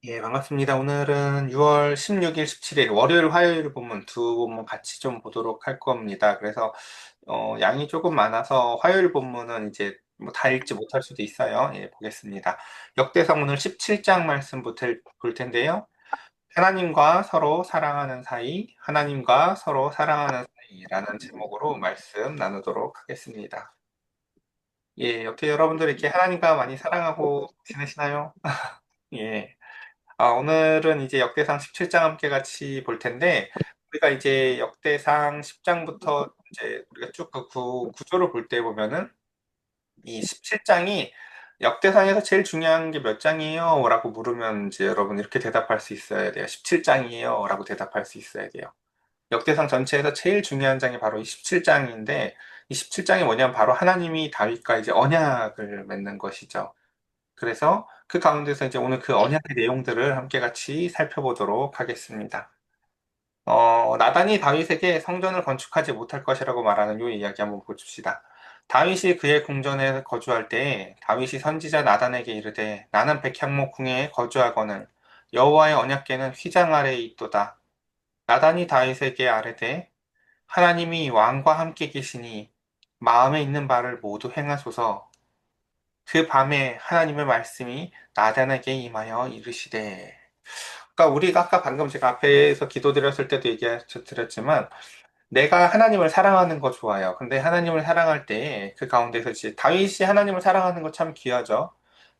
예, 반갑습니다. 오늘은 6월 16일, 17일, 월요일, 화요일 본문 두 본문 같이 좀 보도록 할 겁니다. 그래서, 양이 조금 많아서 화요일 본문은 이제 뭐 다 읽지 못할 수도 있어요. 예, 보겠습니다. 역대상 오늘 17장 말씀부터 볼 텐데요. 하나님과 서로 사랑하는 사이, 하나님과 서로 사랑하는 사이라는 제목으로 말씀 나누도록 하겠습니다. 예, 어떻게 여러분들 이렇게 하나님과 많이 사랑하고 지내시나요? 예. 오늘은 이제 역대상 17장 함께 같이 볼 텐데, 우리가 이제 역대상 10장부터 이제 우리가 쭉 그 구조를 볼 때 보면은 이 17장이 역대상에서 제일 중요한 게 몇 장이에요? 라고 물으면 이제 여러분 이렇게 대답할 수 있어야 돼요. 17장이에요. 라고 대답할 수 있어야 돼요. 역대상 전체에서 제일 중요한 장이 바로 이 17장인데, 이 17장이 뭐냐면 바로 하나님이 다윗과 이제 언약을 맺는 것이죠. 그래서 그 가운데서 이제 오늘 그 언약의 내용들을 함께 같이 살펴보도록 하겠습니다. 나단이 다윗에게 성전을 건축하지 못할 것이라고 말하는 이 이야기 한번 보십시다. 다윗이 그의 궁전에 거주할 때에 다윗이 선지자 나단에게 이르되 나는 백향목 궁에 거주하거늘 여호와의 언약궤는 휘장 아래에 있도다. 나단이 다윗에게 아뢰되 하나님이 왕과 함께 계시니 마음에 있는 바를 모두 행하소서. 그 밤에 하나님의 말씀이 나단에게 임하여 이르시되. 그러니까 우리가 아까 방금 제가 앞에서 기도드렸을 때도 얘기드렸지만 내가 하나님을 사랑하는 거 좋아요. 근데 하나님을 사랑할 때 그 가운데서 이제 다윗이 하나님을 사랑하는 거 참 귀하죠.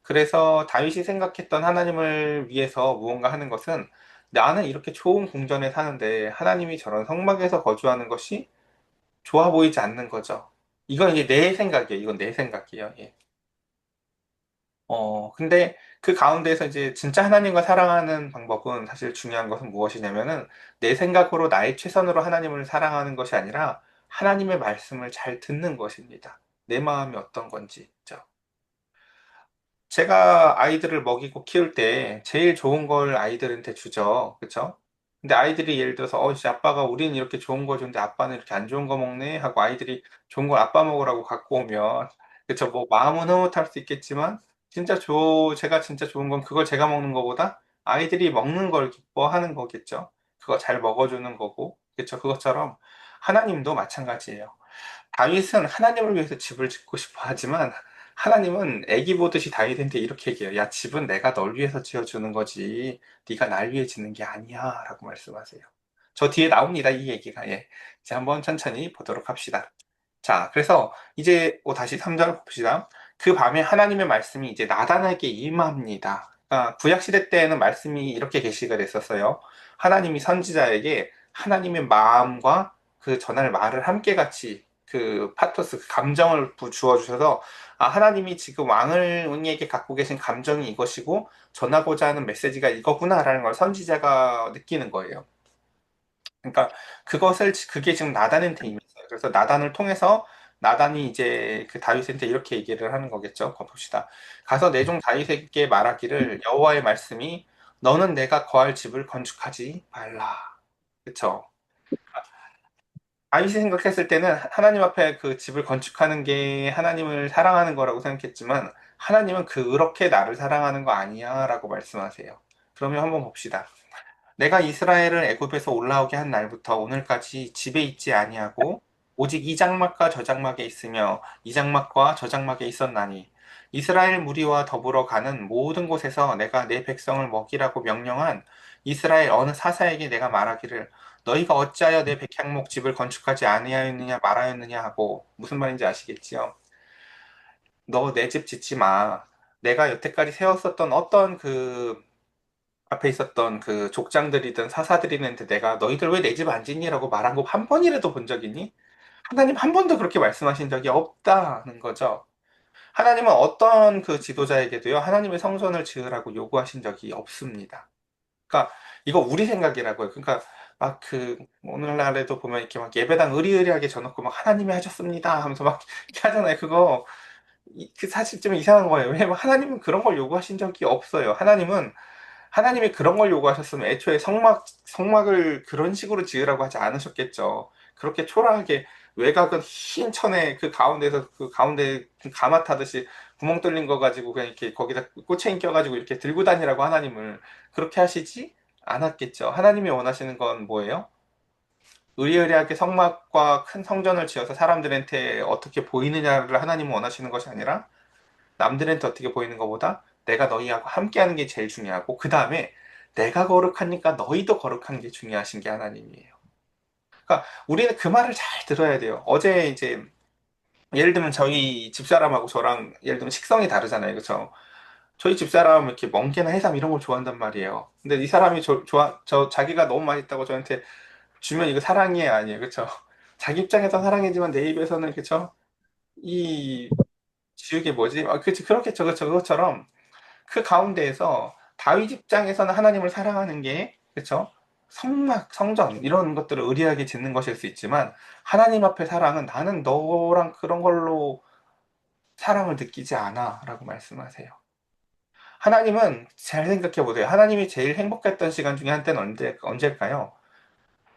그래서 다윗이 생각했던 하나님을 위해서 무언가 하는 것은 나는 이렇게 좋은 궁전에 사는데 하나님이 저런 성막에서 거주하는 것이 좋아 보이지 않는 거죠. 이건 이제 내 생각이에요. 이건 내 생각이에요. 예. 근데 그 가운데서 이제 진짜 하나님과 사랑하는 방법은 사실 중요한 것은 무엇이냐면은 내 생각으로 나의 최선으로 하나님을 사랑하는 것이 아니라 하나님의 말씀을 잘 듣는 것입니다. 내 마음이 어떤 건지. 죠 제가 아이들을 먹이고 키울 때 제일 좋은 걸 아이들한테 주죠. 그쵸? 근데 아이들이 예를 들어서, 씨, 아빠가 우리는 이렇게 좋은 거 주는데 아빠는 이렇게 안 좋은 거 먹네? 하고 아이들이 좋은 걸 아빠 먹으라고 갖고 오면, 그쵸? 뭐, 마음은 흐뭇할 수 있겠지만, 제가 진짜 좋은 건 그걸 제가 먹는 거보다 아이들이 먹는 걸 기뻐하는 거겠죠? 그거 잘 먹어주는 거고, 그쵸? 그것처럼 하나님도 마찬가지예요. 다윗은 하나님을 위해서 집을 짓고 싶어 하지만 하나님은 애기 보듯이 다윗한테 이렇게 얘기해요. 야, 집은 내가 널 위해서 지어주는 거지. 네가 날 위해 짓는 게 아니야. 라고 말씀하세요. 저 뒤에 나옵니다. 이 얘기가. 예. 이제 한번 천천히 보도록 합시다. 자, 그래서 이제 다시 3절 봅시다. 그 밤에 하나님의 말씀이 이제 나단에게 임합니다. 그러니까 구약시대 때에는 말씀이 이렇게 게시가 됐었어요. 하나님이 선지자에게 하나님의 마음과 그 전할 말을 함께 같이 그 파토스, 그 감정을 주어 주셔서 하나님이 지금 왕을 응에게 갖고 계신 감정이 이것이고 전하고자 하는 메시지가 이거구나라는 걸 선지자가 느끼는 거예요. 그러니까 그게 지금 나단한테 이미 있어요. 그래서 나단을 통해서 나단이 이제 그 다윗한테 이렇게 얘기를 하는 거겠죠. 봅시다. 가서 내 종 다윗에게 말하기를 여호와의 말씀이 너는 내가 거할 집을 건축하지 말라. 그쵸? 다윗이 생각했을 때는 하나님 앞에 그 집을 건축하는 게 하나님을 사랑하는 거라고 생각했지만 하나님은 그렇게 나를 사랑하는 거 아니야 라고 말씀하세요. 그러면 한번 봅시다. 내가 이스라엘을 애굽에서 올라오게 한 날부터 오늘까지 집에 있지 아니하고 오직 이 장막과 저 장막에 있으며 이 장막과 저 장막에 있었나니 이스라엘 무리와 더불어 가는 모든 곳에서 내가 내 백성을 먹이라고 명령한 이스라엘 어느 사사에게 내가 말하기를 너희가 어찌하여 내 백향목 집을 건축하지 아니하였느냐 말하였느냐 하고 무슨 말인지 아시겠지요? 너 내 집 짓지 마. 내가 여태까지 세웠었던 어떤 그 앞에 있었던 그 족장들이든 사사들이는데 내가 너희들 왜 내 집 안 짓니라고 말한 거 한 번이라도 본 적 있니? 하나님 한 번도 그렇게 말씀하신 적이 없다는 거죠. 하나님은 어떤 그 지도자에게도요, 하나님의 성전을 지으라고 요구하신 적이 없습니다. 그러니까 이거 우리 생각이라고요. 그러니까 막 그 오늘날에도 보면 이렇게 막 예배당 의리의리하게 져놓고 막 하나님이 하셨습니다 하면서 막 이렇게 하잖아요. 그거 그 사실 좀 이상한 거예요. 왜냐면 하나님은 그런 걸 요구하신 적이 없어요. 하나님이 그런 걸 요구하셨으면 애초에 성막을 그런 식으로 지으라고 하지 않으셨겠죠. 그렇게 초라하게 외곽은 흰 천에 그 가운데서 그 가운데 가마 타듯이 구멍 뚫린 거 가지고 그냥 이렇게 거기다 꼬챙이 껴가지고 이렇게 들고 다니라고 하나님을 그렇게 하시지 않았겠죠. 하나님이 원하시는 건 뭐예요? 의리의리하게 성막과 큰 성전을 지어서 사람들한테 어떻게 보이느냐를 하나님은 원하시는 것이 아니라 남들한테 어떻게 보이는 것보다 내가 너희하고 함께하는 게 제일 중요하고 그 다음에 내가 거룩하니까 너희도 거룩한 게 중요하신 게 하나님이에요. 그러니까 우리는 그 말을 잘 들어야 돼요. 어제 이제 예를 들면 저희 집사람하고 저랑 예를 들면 식성이 다르잖아요. 그렇죠? 저희 집사람은 이렇게 멍게나 해삼 이런 걸 좋아한단 말이에요. 근데 이 사람이 자기가 너무 맛있다고 저한테 주면 이거 사랑이에요, 아니에요? 그렇죠? 자기 입장에서 사랑이지만 내 입에서는 그렇죠? 이 지우개 뭐지? 그렇지, 그렇겠죠, 그렇죠. 그것처럼 그 가운데에서 다윗 입장에서는 하나님을 사랑하는 게 그렇죠? 성막, 성전 이런 것들을 의리하게 짓는 것일 수 있지만 하나님 앞에 사랑은 나는 너랑 그런 걸로 사랑을 느끼지 않아라고 말씀하세요. 하나님은 잘 생각해 보세요. 하나님이 제일 행복했던 시간 중에 한때는 언제일까요?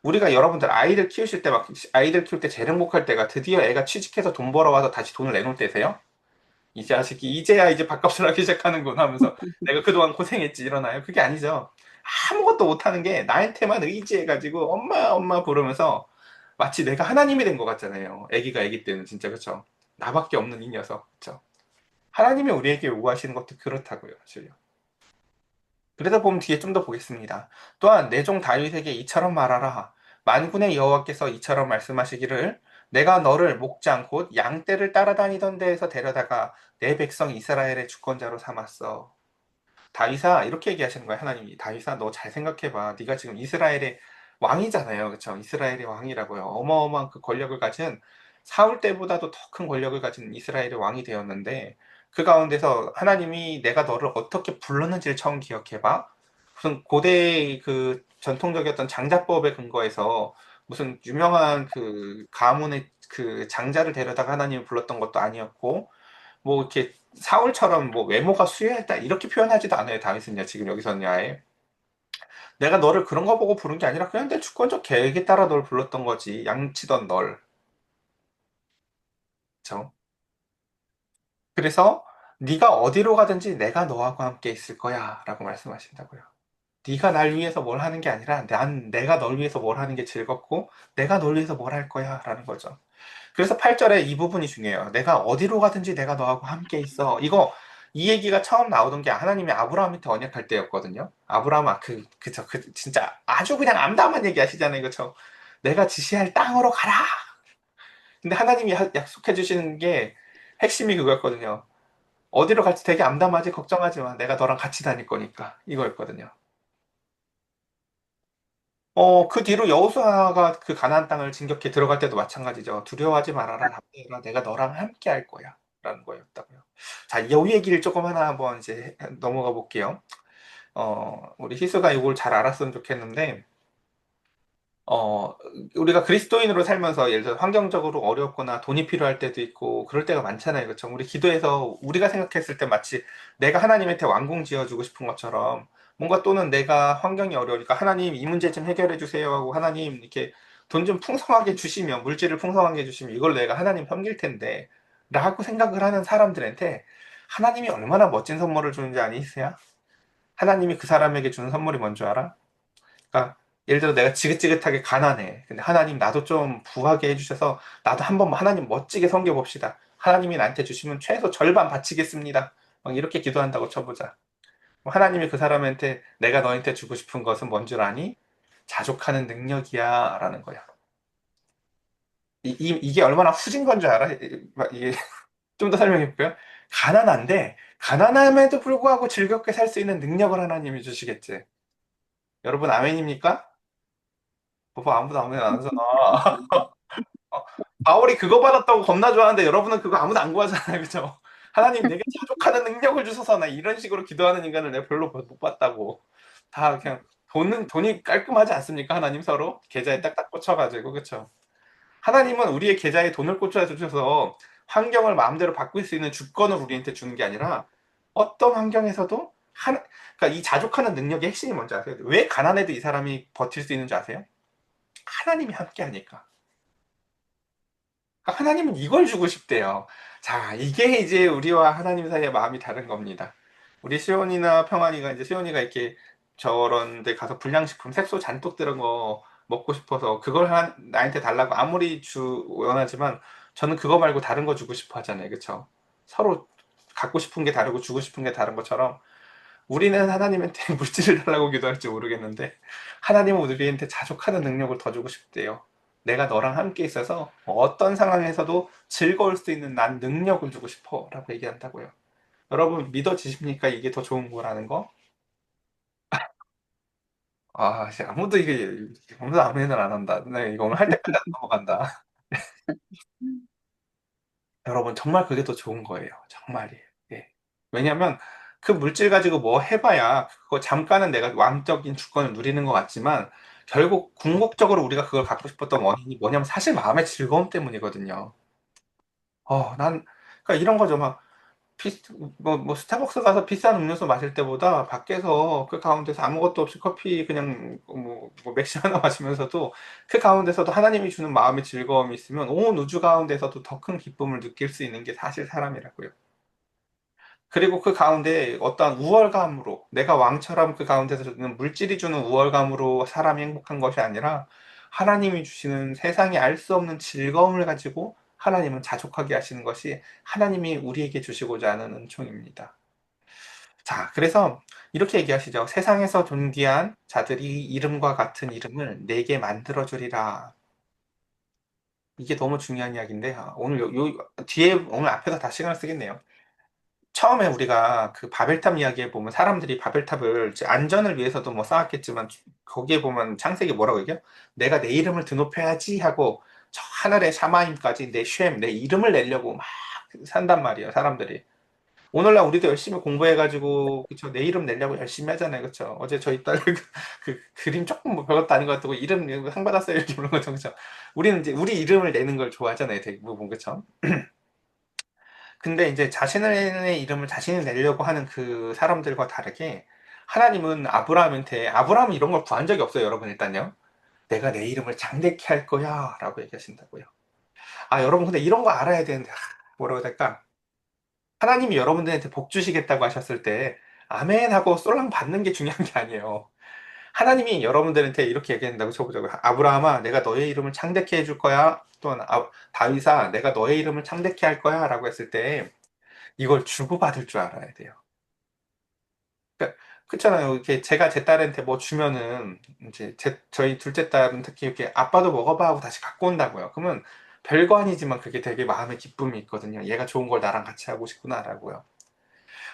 우리가 여러분들 아이들 키우실 때 막 아이들 키울 때 제일 행복할 때가 드디어 애가 취직해서 돈 벌어와서 다시 돈을 내놓을 때세요? 이 자식이 이제야 이제 밥값을 하기 시작하는구나 하면서 내가 그동안 고생했지 일어나요? 그게 아니죠. 아무것도 못하는 게 나한테만 의지해가지고 엄마 엄마 부르면서 마치 내가 하나님이 된 것 같잖아요. 아기가 아기 때는 진짜 그렇죠. 나밖에 없는 이 녀석 그렇죠. 하나님이 우리에게 요구하시는 것도 그렇다고요. 사실요. 그러다 보면 뒤에 좀 더 보겠습니다. 또한 내 종 다윗에게 이처럼 말하라. 만군의 여호와께서 이처럼 말씀하시기를 내가 너를 목장 곧 양떼를 따라다니던 데에서 데려다가 내 백성 이스라엘의 주권자로 삼았어. 다윗아 이렇게 얘기하시는 거예요. 하나님이 다윗아 너 잘 생각해봐. 네가 지금 이스라엘의 왕이잖아요. 그렇죠? 이스라엘의 왕이라고요. 어마어마한 그 권력을 가진 사울 때보다도 더 큰 권력을 가진 이스라엘의 왕이 되었는데 그 가운데서 하나님이 내가 너를 어떻게 불렀는지를 처음 기억해봐. 무슨 고대의 그 전통적이었던 장자법에 근거해서 무슨 유명한 그 가문의 그 장자를 데려다가 하나님이 불렀던 것도 아니었고 뭐 이렇게 사울처럼 뭐 외모가 수여했다 이렇게 표현하지도 않아요. 다윗은요. 지금 여기서는 아예 내가 너를 그런 거 보고 부른 게 아니라 그냥 내 주권적 계획에 따라 널 불렀던 거지. 양치던 널. 그렇죠? 그래서 네가 어디로 가든지 내가 너하고 함께 있을 거야라고 말씀하신다고요. 네가 날 위해서 뭘 하는 게 아니라 내가 널 위해서 뭘 하는 게 즐겁고 내가 널 위해서 뭘 할 거야라는 거죠. 그래서 8절에 이 부분이 중요해요. 내가 어디로 가든지 내가 너하고 함께 있어. 이 얘기가 처음 나오던 게 하나님이 아브라함한테 언약할 때였거든요. 아브라함아, 진짜 아주 그냥 암담한 얘기 하시잖아요. 그쵸? 내가 지시할 땅으로 가라! 근데 하나님이 약속해 주시는 게 핵심이 그거였거든요. 어디로 갈지 되게 암담하지, 걱정하지 마. 내가 너랑 같이 다닐 거니까. 이거였거든요. 그 뒤로 여호수아가 그 가나안 땅을 진격해 들어갈 때도 마찬가지죠. 두려워하지 말아라, 담대해라. 내가 너랑 함께 할 거야. 라는 거였다고요. 자, 이 얘기를 조금 하나 한번 이제 넘어가 볼게요. 우리 희수가 이걸 잘 알았으면 좋겠는데, 어, 우리가 그리스도인으로 살면서 예를 들어 환경적으로 어렵거나 돈이 필요할 때도 있고 그럴 때가 많잖아요. 그렇죠? 우리 기도해서 우리가 생각했을 때 마치 내가 하나님한테 왕궁 지어주고 싶은 것처럼 뭔가 또는 내가 환경이 어려우니까 하나님 이 문제 좀 해결해 주세요 하고 하나님 이렇게 돈 좀 풍성하게 주시면 물질을 풍성하게 주시면 이걸 내가 하나님 섬길 텐데 라고 생각을 하는 사람들한테 하나님이 얼마나 멋진 선물을 주는지 아니세요? 하나님이 그 사람에게 주는 선물이 뭔 줄 알아? 그러니까 예를 들어 내가 지긋지긋하게 가난해. 근데 하나님 나도 좀 부하게 해주셔서 나도 한번 하나님 멋지게 섬겨봅시다. 하나님이 나한테 주시면 최소 절반 바치겠습니다. 막 이렇게 기도한다고 쳐보자. 하나님이 그 사람한테 내가 너한테 주고 싶은 것은 뭔 줄 아니? 자족하는 능력이야 라는 거야. 이게 얼마나 후진 건 줄 알아? 이게 좀 더 설명해 볼까요? 가난한데 가난함에도 불구하고 즐겁게 살 수 있는 능력을 하나님이 주시겠지. 여러분 아멘입니까? 아무도 아멘 안 하잖아. 바울이 그거 받았다고 겁나 좋아하는데 여러분은 그거 아무도 안 구하잖아요. 그죠? 하나님 내게 자족하는 능력을 주셔서 나 이런 식으로 기도하는 인간을 내가 별로 못 봤다고. 다 그냥 돈이 깔끔하지 않습니까? 하나님 서로 계좌에 딱딱 꽂혀가지고 그쵸? 하나님은 우리의 계좌에 돈을 꽂혀 주셔서 환경을 마음대로 바꿀 수 있는 주권을 우리한테 주는 게 아니라 어떤 환경에서도 그러니까 이 자족하는 능력의 핵심이 뭔지 아세요? 왜 가난해도 이 사람이 버틸 수 있는 줄 아세요? 하나님이 함께 하니까. 그러니까 하나님은 이걸 주고 싶대요. 자, 이게 이제 우리와 하나님 사이의 마음이 다른 겁니다. 우리 시온이나 평안이가 이제 시온이가 이렇게 저런 데 가서 불량식품 색소 잔뜩 들은 거 먹고 싶어서 그걸 나한테 달라고 아무리 원하지만 저는 그거 말고 다른 거 주고 싶어 하잖아요. 그쵸? 서로 갖고 싶은 게 다르고 주고 싶은 게 다른 것처럼 우리는 하나님한테 물질을 달라고 기도할지 모르겠는데 하나님은 우리한테 자족하는 능력을 더 주고 싶대요. 내가 너랑 함께 있어서 어떤 상황에서도 즐거울 수 있는 난 능력을 주고 싶어 라고 얘기한다고요. 여러분 믿어지십니까? 이게 더 좋은 거라는 거? 아, 아무도 이게 아무도 아멘을 안 한다. 네, 이거 오늘 할 때까지 안 넘어간다. 여러분 정말 그게 더 좋은 거예요. 정말이에요. 예. 왜냐면 그 물질 가지고 뭐 해봐야 그거 잠깐은 내가 왕적인 주권을 누리는 것 같지만 결국 궁극적으로 우리가 그걸 갖고 싶었던 원인이 뭐냐면 사실 마음의 즐거움 때문이거든요. 난 그러니까 이런 거죠. 막 비, 뭐 스타벅스 가서 비싼 음료수 마실 때보다 밖에서 그 가운데서 아무것도 없이 커피 그냥 뭐 맥주 하나 마시면서도 그 가운데서도 하나님이 주는 마음의 즐거움이 있으면 온 우주 가운데서도 더 큰 기쁨을 느낄 수 있는 게 사실 사람이라고요. 그리고 그 가운데 어떠한 우월감으로 내가 왕처럼 그 가운데서 주는 물질이 주는 우월감으로 사람이 행복한 것이 아니라 하나님이 주시는 세상이 알 수 없는 즐거움을 가지고 하나님은 자족하게 하시는 것이 하나님이 우리에게 주시고자 하는 은총입니다. 자, 그래서 이렇게 얘기하시죠. 세상에서 존귀한 자들이 이름과 같은 이름을 내게 만들어 주리라. 이게 너무 중요한 이야기인데 오늘 뒤에 오늘 앞에서 다 시간을 쓰겠네요. 처음에 우리가 그 바벨탑 이야기에 보면 사람들이 바벨탑을 이제 안전을 위해서도 뭐 쌓았겠지만 거기에 보면 창세기 뭐라고 얘기해요? 내가 내 이름을 드높여야지 하고 저 하늘의 샤마임까지 내 쉐임, 내 이름을 내려고 막 산단 말이에요, 사람들이. 오늘날 우리도 열심히 공부해가지고 그쵸 내 이름 내려고 열심히 하잖아요, 그쵸? 어제 저희 딸 그 그림 조금 뭐 별것도 아닌 것 같고 이름 상 받았어요 이렇게 부르는 거죠, 그쵸? 우리는 이제 우리 이름을 내는 걸 좋아하잖아요, 대부분 그쵸? 근데 이제 자신의 이름을 자신이 내려고 하는 그 사람들과 다르게 하나님은 아브라함은 이런 걸 구한 적이 없어요, 여러분 일단요. 내가 내 이름을 장대케 할 거야 라고 얘기하신다고요. 여러분 근데 이런 거 알아야 되는데 뭐라고 해야 될까? 하나님이 여러분들한테 복 주시겠다고 하셨을 때 아멘 하고 쏠랑 받는 게 중요한 게 아니에요. 하나님이 여러분들한테 이렇게 얘기한다고 쳐보자고요. 아브라함아 내가 너의 이름을 창대케 해줄 거야. 또는 다윗아 내가 너의 이름을 창대케 할 거야 라고 했을 때 이걸 주고받을 줄 알아야 돼요. 그러니까 그렇잖아요. 이렇게 제가 제 딸한테 뭐 주면은 이제 저희 둘째 딸은 특히 이렇게 아빠도 먹어봐 하고 다시 갖고 온다고요. 그러면 별거 아니지만 그게 되게 마음의 기쁨이 있거든요. 얘가 좋은 걸 나랑 같이 하고 싶구나라고요.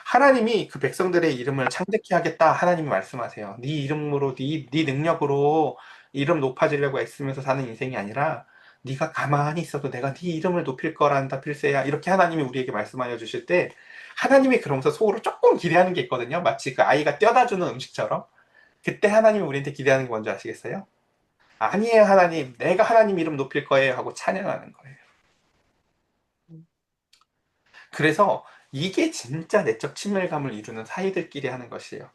하나님이 그 백성들의 이름을 창대케 하겠다. 하나님이 말씀하세요. 네 이름으로 네 능력으로 이름 높아지려고 애쓰면서 사는 인생이 아니라 네가 가만히 있어도 내가 네 이름을 높일 거란다 필세야. 이렇게 하나님이 우리에게 말씀하여 주실 때 하나님이 그러면서 속으로 조금 기대하는 게 있거든요. 마치 그 아이가 떼어다 주는 음식처럼. 그때 하나님이 우리한테 기대하는 게 뭔지 아시겠어요? 아니에요, 하나님. 내가 하나님 이름 높일 거예요 하고 찬양하는 거예요. 그래서 이게 진짜 내적 친밀감을 이루는 사이들끼리 하는 것이에요.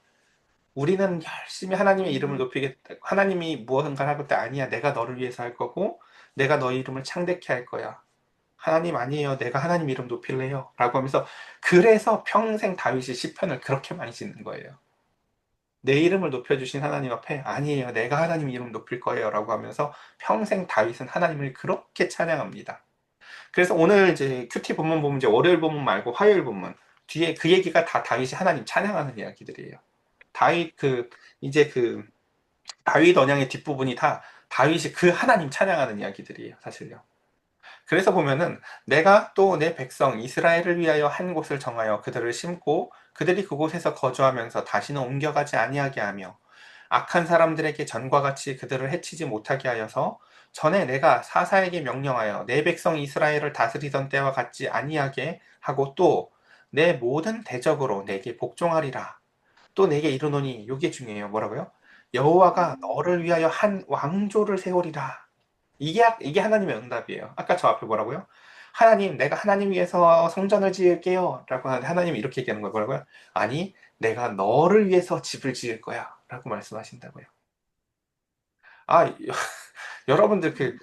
우리는 열심히 하나님의 이름을 높이겠다. 하나님이 무엇인가 할 때 아니야. 내가 너를 위해서 할 거고, 내가 너의 이름을 창대케 할 거야. 하나님 아니에요. 내가 하나님 이름 높일래요. 라고 하면서, 그래서 평생 다윗이 시편을 그렇게 많이 짓는 거예요. 내 이름을 높여주신 하나님 앞에, 아니에요. 내가 하나님 이름 높일 거예요. 라고 하면서 평생 다윗은 하나님을 그렇게 찬양합니다. 그래서 오늘 이제 큐티 본문 보면 이제 월요일 본문 말고 화요일 본문, 뒤에 그 얘기가 다 다윗이 하나님 찬양하는 이야기들이에요. 다윗 이제 다윗 언양의 뒷부분이 다 다윗이 그 하나님 찬양하는 이야기들이에요, 사실요. 그래서 보면은 내가 또 내 백성 이스라엘을 위하여 한 곳을 정하여 그들을 심고 그들이 그곳에서 거주하면서 다시는 옮겨가지 아니하게 하며 악한 사람들에게 전과 같이 그들을 해치지 못하게 하여서 전에 내가 사사에게 명령하여 내 백성 이스라엘을 다스리던 때와 같지 아니하게 하고 또 내 모든 대적으로 내게 복종하리라. 또 내게 이르노니 이게 중요해요. 뭐라고요? 여호와가 너를 위하여 한 왕조를 세우리라. 이게 하나님의 응답이에요. 아까 저 앞에 뭐라고요? 하나님, 내가 하나님 위해서 성전을 지을게요. 라고 하는데 하나님이 이렇게 얘기하는 거예요. 뭐라고요? 아니, 내가 너를 위해서 집을 지을 거야. 라고 말씀하신다고요. 아, 여러분들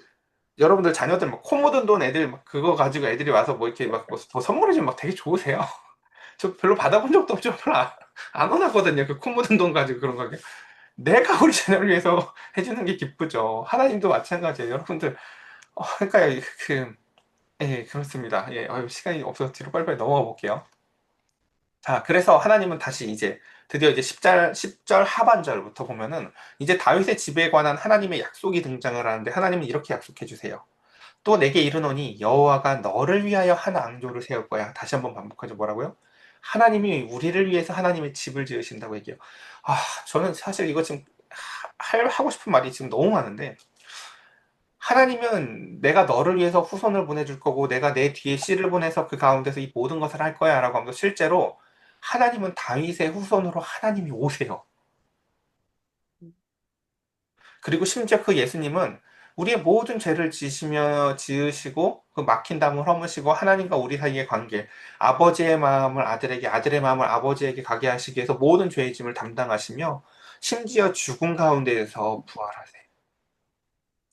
여러분들 자녀들 막 코 묻은 돈 애들 막 그거 가지고 애들이 와서 뭐 이렇게 막뭐 선물해 주면 막 되게 좋으세요. 저 별로 받아본 적도 없죠. 별로 안 원하거든요. 그 코 묻은 돈 가지고 그런 거. 내가 우리 자녀를 위해서 해주는 게 기쁘죠. 하나님도 마찬가지예요. 여러분들, 그러니까 예, 그렇습니다. 예, 시간이 없어서 뒤로 빨리빨리 넘어가 볼게요. 자, 그래서 하나님은 다시 이제 드디어 이제 10절 하반절부터 보면은 이제 다윗의 집에 관한 하나님의 약속이 등장을 하는데 하나님은 이렇게 약속해 주세요. 또 내게 이르노니 여호와가 너를 위하여 한 앙조를 세울 거야. 다시 한번 반복하죠. 뭐라고요? 하나님이 우리를 위해서 하나님의 집을 지으신다고 얘기해요. 아, 저는 사실 이거 지금 하고 싶은 말이 지금 너무 많은데 하나님은 내가 너를 위해서 후손을 보내줄 거고 내가 내 뒤에 씨를 보내서 그 가운데서 이 모든 것을 할 거야 라고 하면서 실제로 하나님은 다윗의 후손으로 하나님이 오세요. 그리고 심지어 그 예수님은 우리의 모든 죄를 지으시고 그 막힌 담을 허무시고 하나님과 우리 사이의 관계, 아버지의 마음을 아들에게, 아들의 마음을 아버지에게 가게 하시기 위해서 모든 죄의 짐을 담당하시며 심지어 죽음 가운데에서 부활하세요.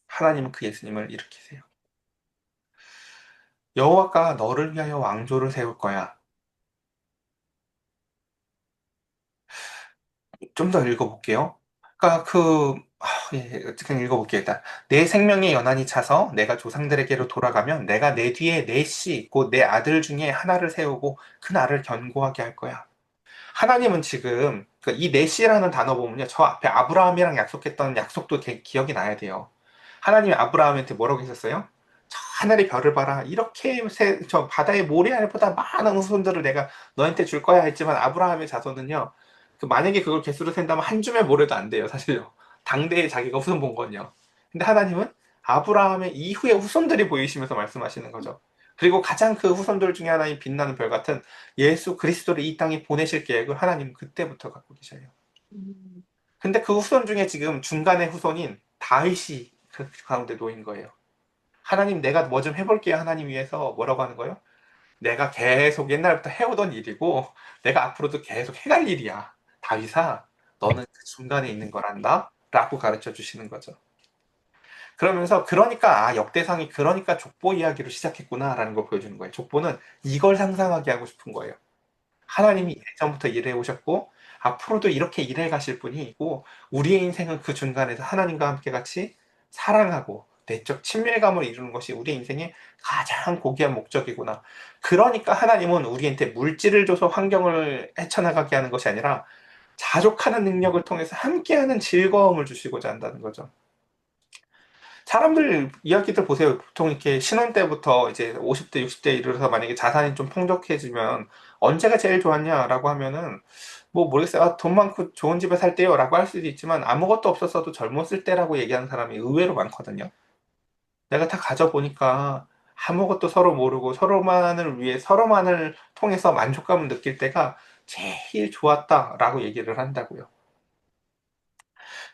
하나님은 그 예수님을 일으키세요. 여호와가 너를 위하여 왕조를 세울 거야. 좀 더 읽어볼게요. 그러니까 예, 그냥 읽어볼게요. 일단 내 생명의 연한이 차서 내가 조상들에게로 돌아가면 내가 내 뒤에 내 씨, 곧 내 아들 중에 하나를 세우고 그 나를 견고하게 할 거야. 하나님은 지금 이 내시라는 단어 보면요. 저 앞에 아브라함이랑 약속했던 약속도 기억이 나야 돼요. 하나님이 아브라함한테 뭐라고 했었어요? 저 하늘의 별을 봐라. 이렇게 저 바다의 모래알보다 많은 후손들을 내가 너한테 줄 거야 했지만 아브라함의 자손은요. 만약에 그걸 개수로 센다면 한 줌의 모래도 안 돼요. 사실요. 당대에 자기가 후손 본 건요. 근데 하나님은 아브라함의 이후의 후손들이 보이시면서 말씀하시는 거죠. 그리고 가장 그 후손들 중에 하나인 빛나는 별 같은 예수 그리스도를 이 땅에 보내실 계획을 하나님은 그때부터 갖고 계셔요. 근데 그 후손 중에 지금 중간의 후손인 다윗이 그 가운데 놓인 거예요. 하나님 내가 뭐 좀 해볼게요. 하나님 위해서 뭐라고 하는 거예요? 내가 계속 옛날부터 해오던 일이고 내가 앞으로도 계속 해갈 일이야. 다윗아, 너는 그 중간에 있는 거란다. 라고 가르쳐 주시는 거죠. 그러면서 그러니까 역대상이 그러니까 족보 이야기로 시작했구나라는 걸 보여주는 거예요. 족보는 이걸 상상하게 하고 싶은 거예요. 하나님이 예전부터 일해 오셨고 앞으로도 이렇게 일해 가실 분이고 우리의 인생은 그 중간에서 하나님과 함께 같이 사랑하고 내적 친밀감을 이루는 것이 우리의 인생의 가장 고귀한 목적이구나. 그러니까 하나님은 우리한테 물질을 줘서 환경을 헤쳐나가게 하는 것이 아니라 자족하는 능력을 통해서 함께하는 즐거움을 주시고자 한다는 거죠. 사람들 이야기들 보세요. 보통 이렇게 신혼 때부터 이제 50대, 60대 이르러서 만약에 자산이 좀 풍족해지면 언제가 제일 좋았냐라고 하면은 뭐 모르겠어요. 아, 돈 많고 좋은 집에 살 때요라고 할 수도 있지만 아무것도 없었어도 젊었을 때라고 얘기하는 사람이 의외로 많거든요. 내가 다 가져보니까 아무것도 서로 모르고 서로만을 위해 서로만을 통해서 만족감을 느낄 때가 제일 좋았다라고 얘기를 한다고요.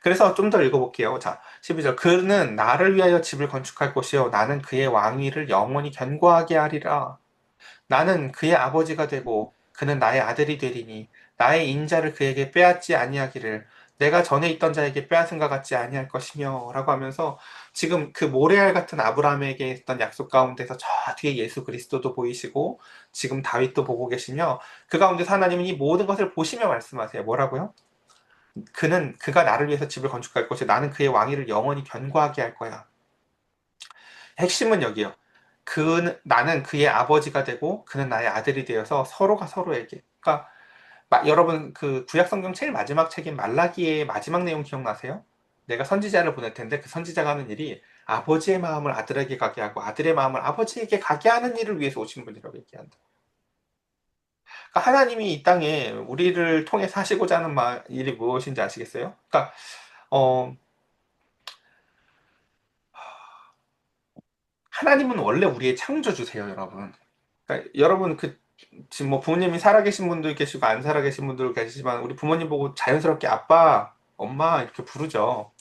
그래서 좀 더 읽어볼게요. 자, 12절. 그는 나를 위하여 집을 건축할 것이요. 나는 그의 왕위를 영원히 견고하게 하리라. 나는 그의 아버지가 되고 그는 나의 아들이 되리니 나의 인자를 그에게 빼앗지 아니하기를 내가 전에 있던 자에게 빼앗은 것 같지 아니할 것이며 라고 하면서 지금 그 모래알 같은 아브라함에게 했던 약속 가운데서 저 뒤에 예수 그리스도도 보이시고 지금 다윗도 보고 계시며 그 가운데서 하나님은 이 모든 것을 보시며 말씀하세요. 뭐라고요? 그가 나를 위해서 집을 건축할 것이 나는 그의 왕위를 영원히 견고하게 할 거야. 핵심은 여기요. 나는 그의 아버지가 되고 그는 나의 아들이 되어서 서로가 서로에게. 그러니까 여러분 그 구약 성경 제일 마지막 책인 말라기의 마지막 내용 기억나세요? 내가 선지자를 보낼 텐데 그 선지자가 하는 일이 아버지의 마음을 아들에게 가게 하고 아들의 마음을 아버지에게 가게 하는 일을 위해서 오신 분이라고 얘기한다. 그러니까 하나님이 이 땅에 우리를 통해서 하시고자 하는 일이 무엇인지 아시겠어요? 그러니까 어, 하나님은 원래 우리의 창조주세요, 여러분. 그러니까 여러분 지금 뭐 부모님이 살아계신 분들 계시고 안 살아계신 분들 계시지만 우리 부모님 보고 자연스럽게 아빠, 엄마 이렇게 부르죠.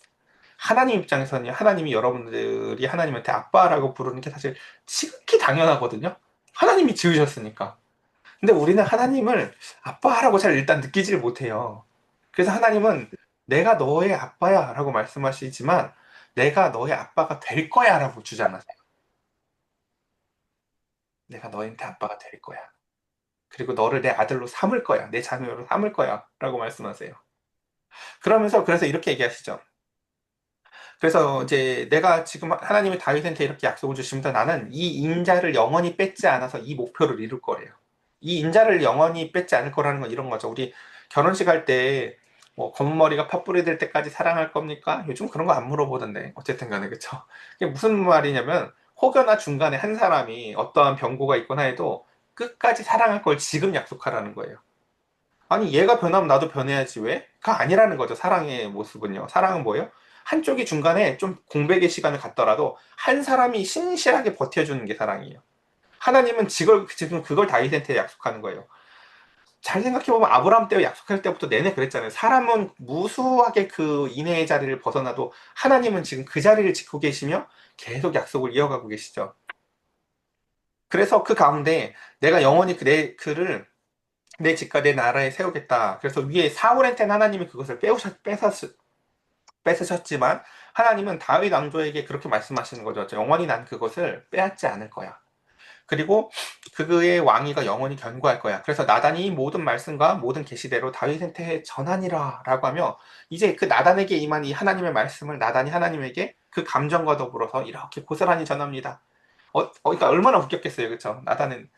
하나님 입장에서는 하나님이 여러분들이 하나님한테 아빠라고 부르는 게 사실 지극히 당연하거든요. 하나님이 지으셨으니까. 근데 우리는 하나님을 아빠라고 잘 일단 느끼지를 못해요. 그래서 하나님은 내가 너의 아빠야 라고 말씀하시지만 내가 너의 아빠가 될 거야라고 주장하세요. 내가 너한테 아빠가 될 거야. 그리고 너를 내 아들로 삼을 거야. 내 자녀로 삼을 거야. 라고 말씀하세요. 그러면서 그래서 이렇게 얘기하시죠. 그래서 이제 내가 지금 하나님이 다윗한테 이렇게 약속을 주시면서 나는 이 인자를 영원히 뺏지 않아서 이 목표를 이룰 거래요. 이 인자를 영원히 뺏지 않을 거라는 건 이런 거죠. 우리 결혼식 할 때 뭐 검은 머리가 팥불이 될 때까지 사랑할 겁니까? 요즘 그런 거 안 물어보던데. 어쨌든 간에 그쵸. 이게 무슨 말이냐면 혹여나 중간에 한 사람이 어떠한 변고가 있거나 해도 끝까지 사랑할 걸 지금 약속하라는 거예요. 아니, 얘가 변하면 나도 변해야지 왜? 가 아니라는 거죠. 사랑의 모습은요. 사랑은 뭐예요? 한쪽이 중간에 좀 공백의 시간을 갖더라도 한 사람이 신실하게 버텨주는 게 사랑이에요. 하나님은 지금 그걸 다윗한테 약속하는 거예요. 잘 생각해보면 아브라함 때 약속할 때부터 내내 그랬잖아요. 사람은 무수하게 그 인해의 자리를 벗어나도 하나님은 지금 그 자리를 지키고 계시며 계속 약속을 이어가고 계시죠. 그래서 그 가운데 내가 영원히 그를 내 집과 내 나라에 세우겠다. 그래서 위에 사울한테는 하나님이 그것을 뺏으셨지만 하나님은 다윗 왕조에게 그렇게 말씀하시는 거죠. 영원히 난 그것을 빼앗지 않을 거야. 그리고 그의 왕위가 영원히 견고할 거야. 그래서 나단이 이 모든 말씀과 모든 계시대로 다윗한테 전하니라 라고 하며 이제 그 나단에게 임한 이 하나님의 말씀을 나단이 하나님에게 그 감정과 더불어서 이렇게 고스란히 전합니다. 그러니까 얼마나 웃겼겠어요. 그쵸? 나단은,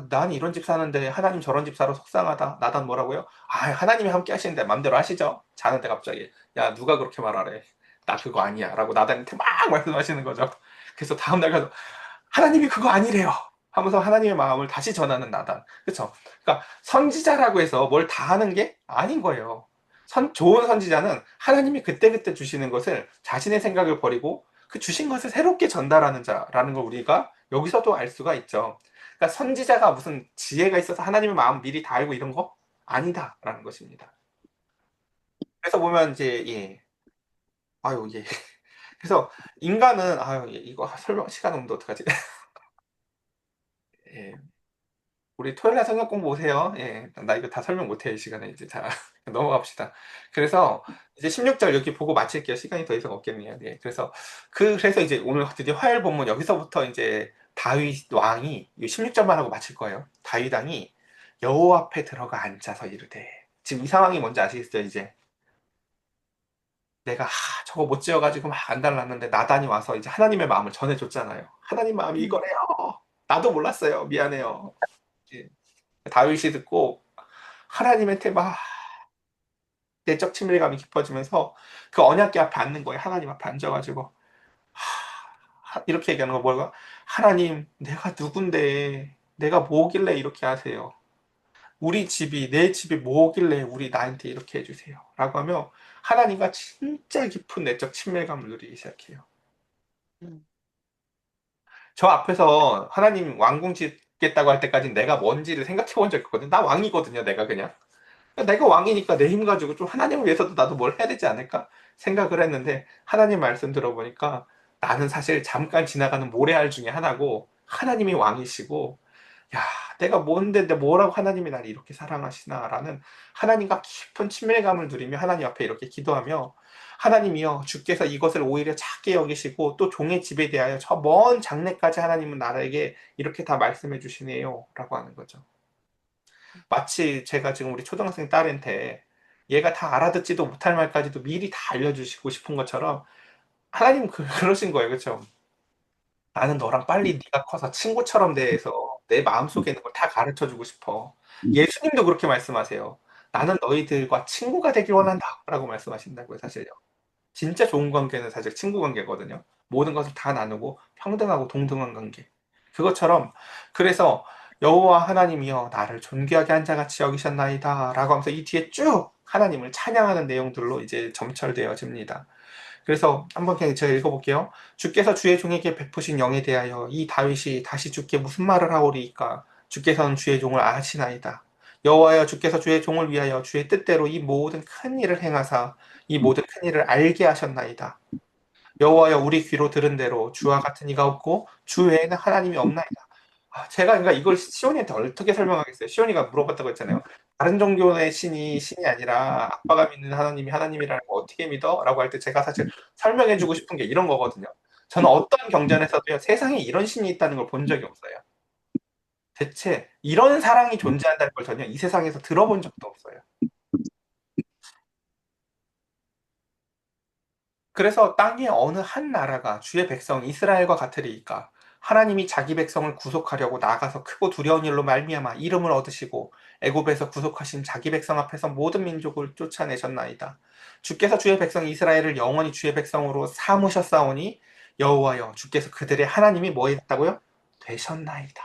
난 이런 집 사는데 하나님 저런 집 사러 속상하다. 나단 뭐라고요? 하나님이 함께 하시는데 맘대로 하시죠? 자는데 갑자기, 야, 누가 그렇게 말하래? 나 그거 아니야. 라고 나단한테 막 말씀하시는 거죠. 그래서 다음날 가서, 하나님이 그거 아니래요. 하면서 하나님의 마음을 다시 전하는 나단. 그쵸? 그러니까 선지자라고 해서 뭘 다 하는 게 아닌 거예요. 좋은 선지자는 하나님이 그때그때 주시는 것을 자신의 생각을 버리고 그 주신 것을 새롭게 전달하는 자라는 걸 우리가 여기서도 알 수가 있죠. 그러니까 선지자가 무슨 지혜가 있어서 하나님의 마음 미리 다 알고 이런 거 아니다라는 것입니다. 그래서 보면 이제 예. 아유 예. 그래서 인간은 아유 예, 이거 설명 시간 없는데 어떡하지? 예. 우리 토요일 날 성경 공부 오세요. 예. 나 이거 다 설명 못해, 이 시간에 이제. 자, 넘어갑시다. 그래서 이제 16절 여기 보고 마칠게요. 시간이 더 이상 없겠네요. 예. 그래서 이제 오늘 드디어 화요일 본문 여기서부터 이제 다윗 왕이 16절만 하고 마칠 거예요. 다윗 왕이 여호와 앞에 들어가 앉아서 이르되. 지금 이 상황이 뭔지 아시겠어요, 이제? 내가 저거 못 지어가지고 막 안달났는데 나단이 와서 이제 하나님의 마음을 전해줬잖아요. 하나님 마음이 이거래요. 나도 몰랐어요. 미안해요. 예. 다윗이 듣고 하나님한테 막 내적 친밀감이 깊어지면서 그 언약궤 앞에 앉는 거예요. 하나님 앞에 앉아가지고 이렇게 얘기하는 거 뭐가? 하나님, 내가 누군데 내가 뭐길래 이렇게 하세요? 내 집이 뭐길래 우리 나한테 이렇게 해주세요? 라고 하며 하나님과 진짜 깊은 내적 친밀감을 누리기 시작해요. 저 앞에서 하나님 왕궁 짓겠다고 할 때까지 내가 뭔지를 생각해 본 적 있거든요. 나 왕이거든요, 내가 그냥. 내가 왕이니까 내 힘 가지고 좀 하나님을 위해서도 나도 뭘 해야 되지 않을까 생각을 했는데 하나님 말씀 들어보니까 나는 사실 잠깐 지나가는 모래알 중에 하나고 하나님이 왕이시고 야, 내가 뭔데 뭐라고 하나님이 나를 이렇게 사랑하시나라는 하나님과 깊은 친밀감을 누리며 하나님 앞에 이렇게 기도하며 하나님이여 주께서 이것을 오히려 작게 여기시고 또 종의 집에 대하여 저 먼 장래까지 하나님은 나에게 이렇게 다 말씀해 주시네요 라고 하는 거죠. 마치 제가 지금 우리 초등학생 딸한테 얘가 다 알아듣지도 못할 말까지도 미리 다 알려주시고 싶은 것처럼 하나님 그러신 거예요. 그렇죠? 나는 너랑 빨리 네가 커서 친구처럼 대해서 내 마음속에 있는 걸 다 가르쳐 주고 싶어. 예수님도 그렇게 말씀하세요. 나는 너희들과 친구가 되길 원한다. 라고 말씀하신다고요, 사실요. 진짜 좋은 관계는 사실 친구 관계거든요. 모든 것을 다 나누고 평등하고 동등한 관계. 그것처럼 그래서 여호와 하나님이여 나를 존귀하게 한 자같이 여기셨나이다 라고 하면서 이 뒤에 쭉 하나님을 찬양하는 내용들로 이제 점철되어집니다. 그래서 한번 그냥 제가 읽어볼게요. 주께서 주의 종에게 베푸신 영에 대하여 이 다윗이 다시 주께 무슨 말을 하오리이까? 주께서는 주의 종을 아시나이다. 여호와여 주께서 주의 종을 위하여 주의 뜻대로 이 모든 큰 일을 행하사 이 모든 큰 일을 알게 하셨나이다. 여호와여 우리 귀로 들은 대로 주와 같은 이가 없고 주 외에는 하나님이 없나이다. 제가 그러니까 이걸 시온이한테 어떻게 설명하겠어요? 시온이가 물어봤다고 했잖아요. 다른 종교의 신이 아니라 아빠가 믿는 하나님이 하나님이라는 거 어떻게 믿어? 라고 할 때 제가 사실 설명해주고 싶은 게 이런 거거든요. 저는 어떤 경전에서도요, 세상에 이런 신이 있다는 걸 본 적이 없어요. 대체 이런 사랑이 존재한다는 걸 전혀 이 세상에서 들어본 적도 없어요. 그래서 땅의 어느 한 나라가 주의 백성 이스라엘과 같으리이까 하나님이 자기 백성을 구속하려고 나가서 크고 두려운 일로 말미암아 이름을 얻으시고 애굽에서 구속하신 자기 백성 앞에서 모든 민족을 쫓아내셨나이다. 주께서 주의 백성 이스라엘을 영원히 주의 백성으로 삼으셨사오니 여호와여 주께서 그들의 하나님이 뭐였다고요? 되셨나이다.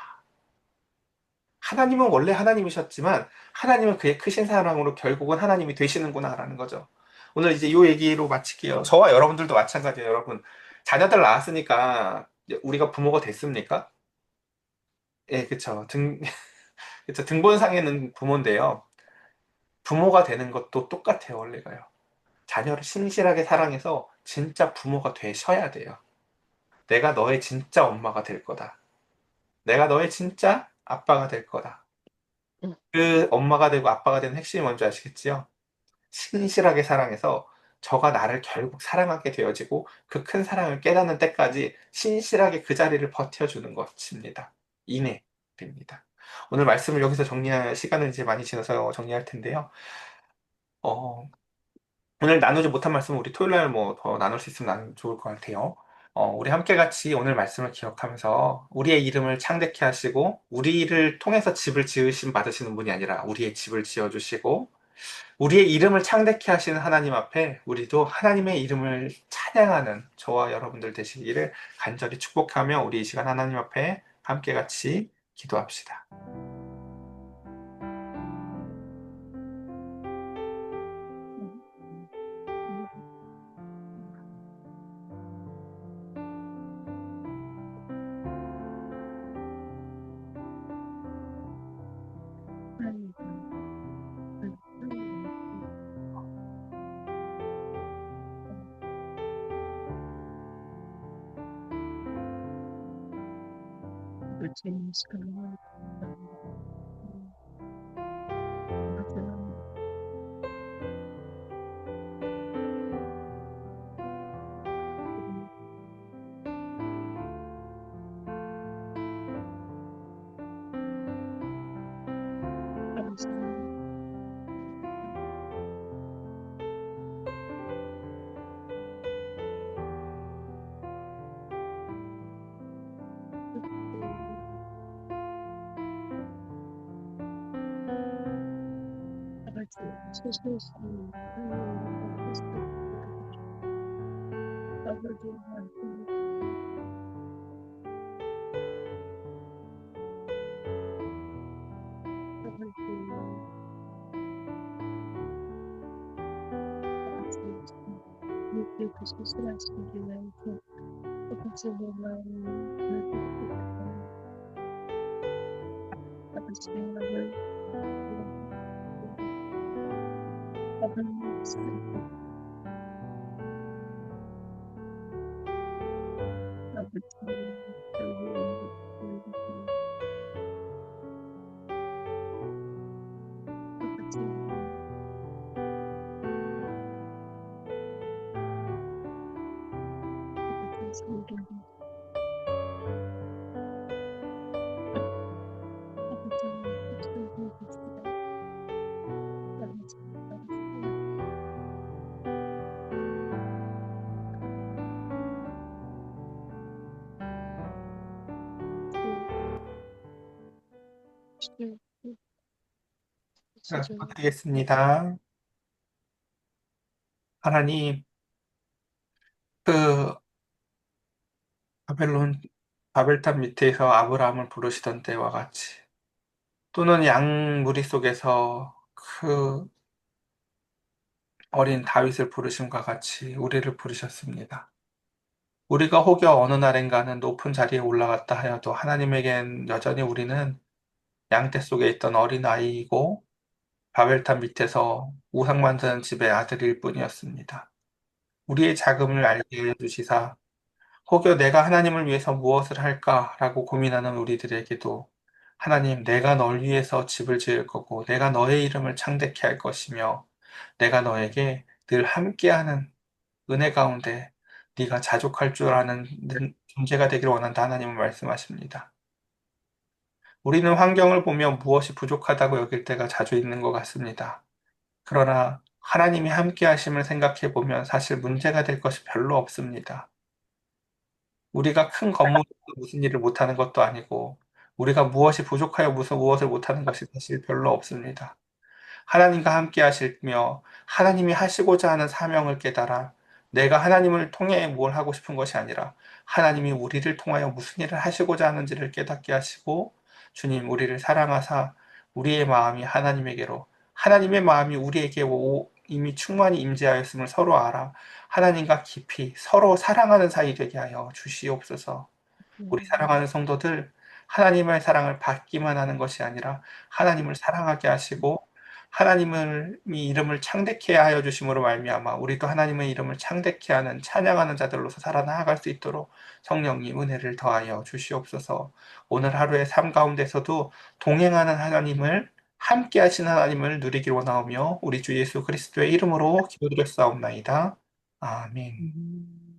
하나님은 원래 하나님이셨지만 하나님은 그의 크신 사랑으로 결국은 하나님이 되시는구나라는 거죠. 오늘 이제 이 얘기로 마칠게요. 저와 여러분들도 마찬가지예요, 여러분. 자녀들 낳았으니까 우리가 부모가 됐습니까? 예, 그쵸. 그쵸. 등본상에는 부모인데요. 부모가 되는 것도 똑같아요, 원래가요. 자녀를 신실하게 사랑해서 진짜 부모가 되셔야 돼요. 내가 너의 진짜 엄마가 될 거다. 내가 너의 진짜 아빠가 될 거다. 그 엄마가 되고 아빠가 되는 핵심이 뭔지 아시겠지요? 신실하게 사랑해서 저가 나를 결국 사랑하게 되어지고 그 큰 사랑을 깨닫는 때까지 신실하게 그 자리를 버텨주는 것입니다. 인애입니다. 오늘 말씀을 여기서 정리할 시간은 이제 많이 지나서 정리할 텐데요. 어, 오늘 나누지 못한 말씀은 우리 토요일 날 뭐 더 나눌 수 있으면 나는 좋을 것 같아요. 우리 함께 같이 오늘 말씀을 기억하면서 우리의 이름을 창대케 하시고 우리를 통해서 집을 지으심 받으시는 분이 아니라 우리의 집을 지어주시고 우리의 이름을 창대케 하시는 하나님 앞에 우리도 하나님의 이름을 찬양하는 저와 여러분들 되시기를 간절히 축복하며 우리 이 시간 하나님 앞에 함께 같이 기도합시다. 기도드리겠습니다. 하나님, 그 바벨론, 바벨탑 밑에서 아브라함을 부르시던 때와 같이 또는 양무리 속에서 그 어린 다윗을 부르심과 같이 우리를 부르셨습니다. 우리가 혹여 어느 날인가는 높은 자리에 올라갔다 하여도 하나님에겐 여전히 우리는 양떼 속에 있던 어린 아이이고 바벨탑 밑에서 우상 만드는 집의 아들일 뿐이었습니다. 우리의 자금을 알게 해주시사 혹여 내가 하나님을 위해서 무엇을 할까라고 고민하는 우리들에게도 하나님, 내가 널 위해서 집을 지을 거고, 내가 너의 이름을 창대케 할 것이며, 내가 너에게 늘 함께하는 은혜 가운데 네가 자족할 줄 아는 존재가 되기를 원한다 하나님은 말씀하십니다. 우리는 환경을 보며 무엇이 부족하다고 여길 때가 자주 있는 것 같습니다. 그러나 하나님이 함께 하심을 생각해 보면 사실 문제가 될 것이 별로 없습니다. 우리가 큰 건물에서 무슨 일을 못하는 것도 아니고, 우리가 무엇이 부족하여 무엇을 못하는 것이 사실 별로 없습니다. 하나님과 함께 하시며 하나님이 하시고자 하는 사명을 깨달아 내가 하나님을 통해 뭘 하고 싶은 것이 아니라 하나님이 우리를 통하여 무슨 일을 하시고자 하는지를 깨닫게 하시고 주님 우리를 사랑하사 우리의 마음이 하나님에게로 하나님의 마음이 우리에게 이미 충만히 임재하였음을 서로 알아 하나님과 깊이 서로 사랑하는 사이 되게 하여 주시옵소서. 우리 사랑하는 성도들 하나님의 사랑을 받기만 하는 것이 아니라 하나님을 사랑하게 하시고 하나님을 이 이름을 창대케 하여 주심으로 말미암아 우리도 하나님의 이름을 창대케 하는 찬양하는 자들로서 살아나갈 수 있도록 성령님 은혜를 더하여 주시옵소서. 오늘 하루의 삶 가운데서도 동행하는 하나님을 함께 하신 하나님을 누리길 원하오며 우리 주 예수 그리스도의 이름으로 기도드렸사옵나이다. 아멘.